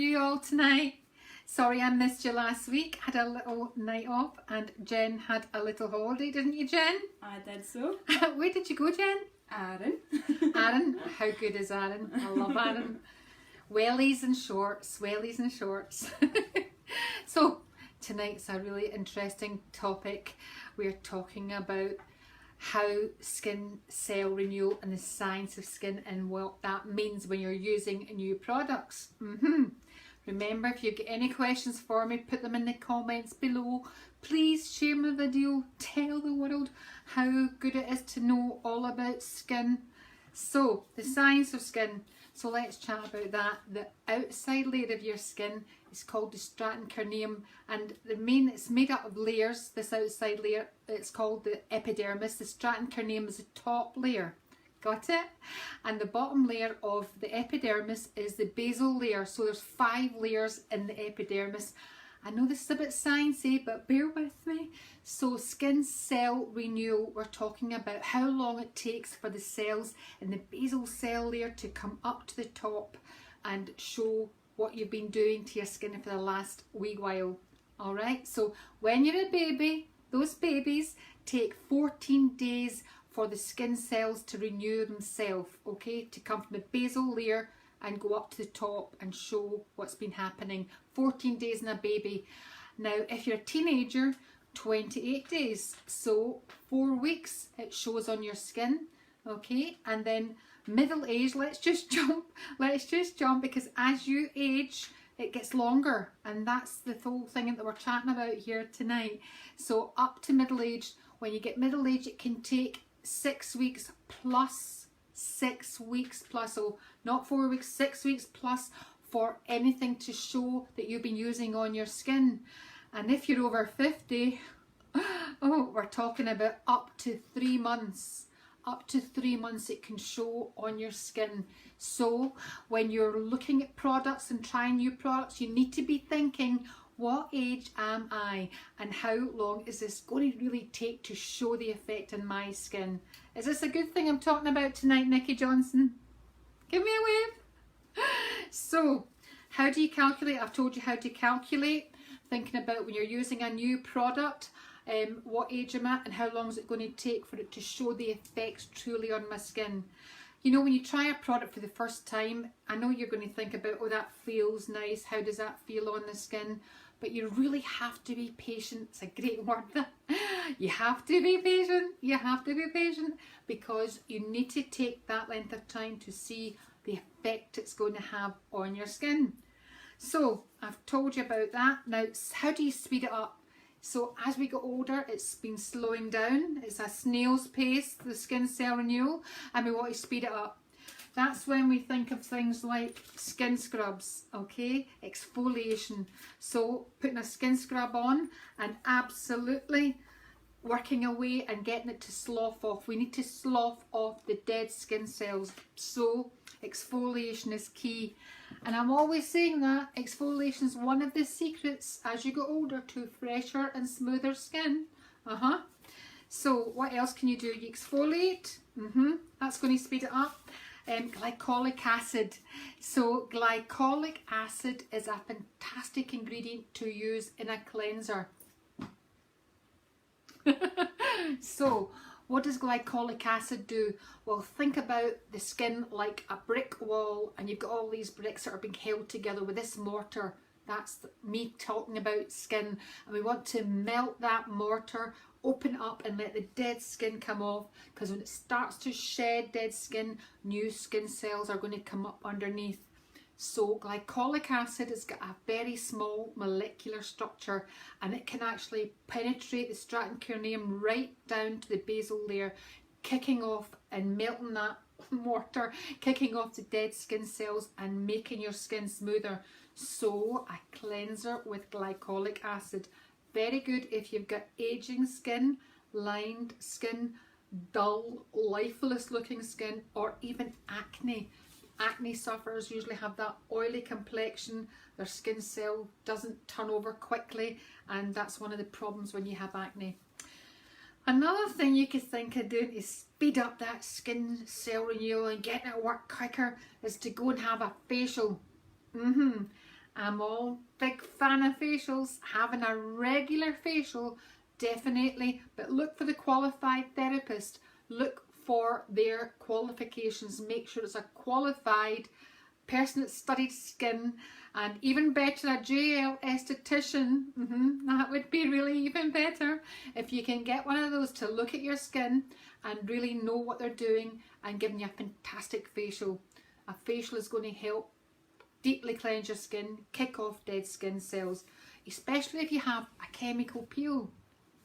you all tonight? Sorry I missed you last week. Had a little night off and Jen had a little holiday, didn't you, Jen? I did so. Where did you go, Jen? Aaron. Aaron? How good is Aaron? I love Aaron. Wellies and shorts, wellies and shorts. So tonight's a really interesting topic. We're talking about how skin cell renewal and the science of skin and what that means when you're using new products. Remember, if you get any questions for me, put them in the comments below. Please share my video, tell the world how good it is to know all about skin. So, the science of skin. So let's chat about that. The outside layer of your skin is called the stratum corneum, and it's made up of layers. This outside layer, it's called the epidermis. The stratum corneum is the top layer. Got it? And the bottom layer of the epidermis is the basal layer. So there's 5 layers in the epidermis. I know this is a bit sciencey, but bear with me. So skin cell renewal, we're talking about how long it takes for the cells in the basal cell layer to come up to the top and show what you've been doing to your skin for the last wee while. All right, so when you're a baby, those babies take 14 days for the skin cells to renew themselves, okay, to come from the basal layer and go up to the top and show what's been happening. 14 days in a baby. Now, if you're a teenager, 28 days. So 4 weeks it shows on your skin, okay? And then middle age, let's just jump because as you age, it gets longer, and that's the whole thing that we're chatting about here tonight. So up to middle age, when you get middle age, it can take 6 weeks plus, 6 weeks plus, so not 4 weeks, 6 weeks plus for anything to show that you've been using on your skin. And if you're over 50, oh, we're talking about up to 3 months. Up to 3 months it can show on your skin. So when you're looking at products and trying new products, you need to be thinking, what age am I and how long is this going to really take to show the effect in my skin? Is this a good thing I'm talking about tonight, Nikki Johnson? Give me a wave. So how do you calculate? I've told you how to calculate. Thinking about when you're using a new product, what age am I and how long is it going to take for it to show the effects truly on my skin. You know, when you try a product for the first time, I know you're going to think about, oh, that feels nice, how does that feel on the skin? But you really have to be patient. It's a great word. You have to be patient. You have to be patient because you need to take that length of time to see the effect it's going to have on your skin. So I've told you about that. Now, how do you speed it up? So as we get older, it's been slowing down. It's a snail's pace, the skin cell renewal, and we want to speed it up. That's when we think of things like skin scrubs, okay? Exfoliation. So putting a skin scrub on and absolutely working away and getting it to slough off. We need to slough off the dead skin cells. So exfoliation is key. And I'm always saying that exfoliation is one of the secrets as you get older to fresher and smoother skin. So what else can you do? You exfoliate. That's going to speed it up. Glycolic acid. So glycolic acid is a fantastic ingredient to use in a cleanser. So what does glycolic acid do? Well, think about the skin like a brick wall, and you've got all these bricks that are being held together with this mortar. That's me talking about skin, and we want to melt that mortar, open up and let the dead skin come off, because when it starts to shed dead skin, new skin cells are going to come up underneath. So glycolic acid has got a very small molecular structure, and it can actually penetrate the stratum corneum right down to the basal layer, kicking off and melting that mortar, kicking off the dead skin cells and making your skin smoother. So a cleanser with glycolic acid, very good if you've got aging skin, lined skin, dull, lifeless looking skin, or even acne. Acne sufferers usually have that oily complexion, their skin cell doesn't turn over quickly, and that's one of the problems when you have acne. Another thing you could think of doing to speed up that skin cell renewal and getting it to work quicker is to go and have a facial. I'm all big fan of facials. Having a regular facial, definitely, but look for the qualified therapist. Look for their qualifications. Make sure it's a qualified person that studied skin, and even better, a JL esthetician. That would be really even better if you can get one of those to look at your skin and really know what they're doing and giving you a fantastic facial. A facial is going to help deeply cleanse your skin, kick off dead skin cells, especially if you have a chemical peel.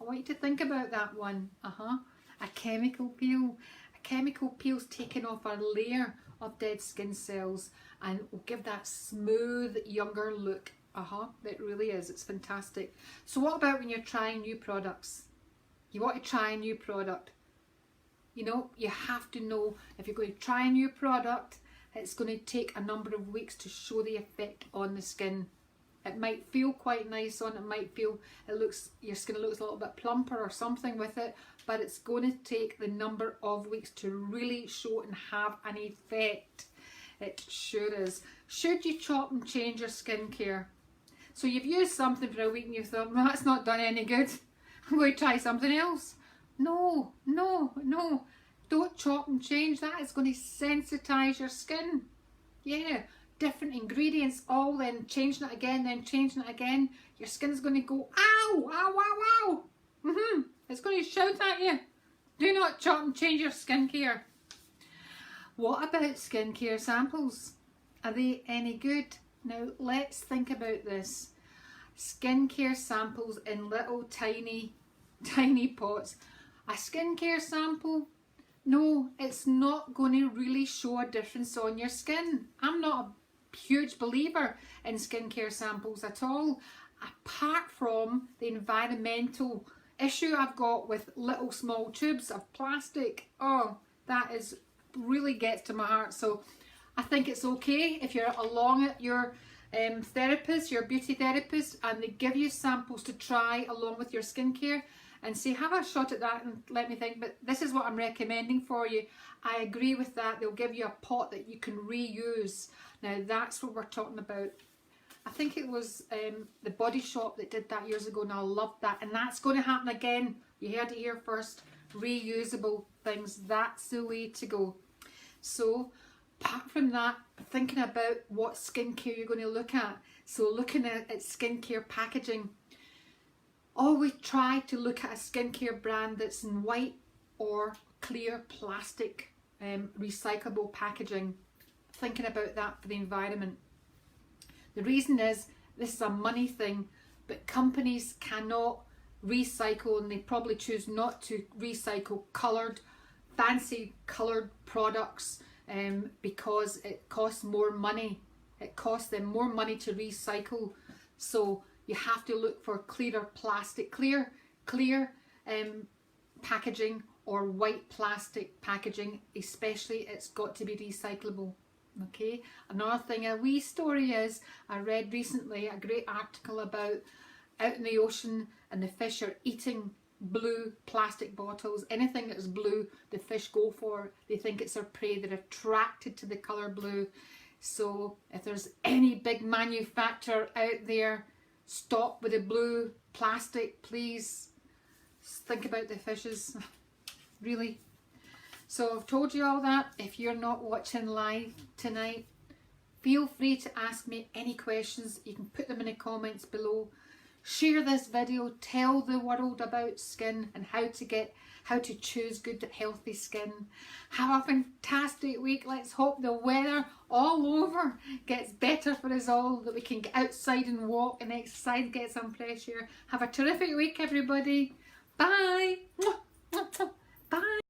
I want you to think about that one. A chemical peel. A chemical peel's taking off a layer of dead skin cells and will give that smooth, younger look. It really is. It's fantastic. So what about when you're trying new products? You want to try a new product. You know, you have to know if you're going to try a new product, it's going to take a number of weeks to show the effect on the skin. It might feel quite nice on it, might feel your skin looks a little bit plumper or something with it, but it's going to take the number of weeks to really show and have an effect. It sure is. Should you chop and change your skincare? So you've used something for a week and you thought, well, that's not done any good. I'm going to try something else. No. Don't chop and change that. It's going to sensitize your skin. Yeah, different ingredients, all then changing it again, then changing it again. Your skin's going to go, ow, ow, ow, ow. It's going to shout at you. Do not chop and change your skincare. What about skincare samples? Are they any good? Now let's think about this. Skincare samples in little tiny pots. A skincare sample, no, it's not going to really show a difference on your skin. I'm not a huge believer in skincare samples at all, apart from the environmental issue I've got with little small tubes of plastic. Oh, that is really gets to my heart. So I think it's okay if you're along at your therapist, your beauty therapist, and they give you samples to try along with your skincare and say, have a shot at that and let me think, but this is what I'm recommending for you. I agree with that. They'll give you a pot that you can reuse. Now that's what we're talking about. I think it was the Body Shop that did that years ago, and I loved that, and that's going to happen again. You heard it here first. Reusable things, that's the way to go. So apart from that, thinking about what skincare you're going to look at. So looking at skincare packaging, always try to look at a skincare brand that's in white or clear plastic recyclable packaging. Thinking about that for the environment. The reason is, this is a money thing, but companies cannot recycle, and they probably choose not to recycle fancy coloured products because it costs more money. It costs them more money to recycle. So you have to look for clearer plastic, clear packaging, or white plastic packaging, especially it's got to be recyclable. Okay, another thing, a wee story is, I read recently a great article about out in the ocean, and the fish are eating blue plastic bottles. Anything that's blue, the fish go for. They think it's their prey. They're attracted to the colour blue. So if there's any big manufacturer out there, stop with the blue plastic, please. Think about the fishes. Really. So I've told you all that. If you're not watching live tonight, feel free to ask me any questions. You can put them in the comments below. Share this video, tell the world about skin and how to choose good healthy skin. Have a fantastic week. Let's hope the weather all over gets better for us all, that we can get outside and walk and exercise, get some fresh air. Have a terrific week, everybody. Bye. Bye.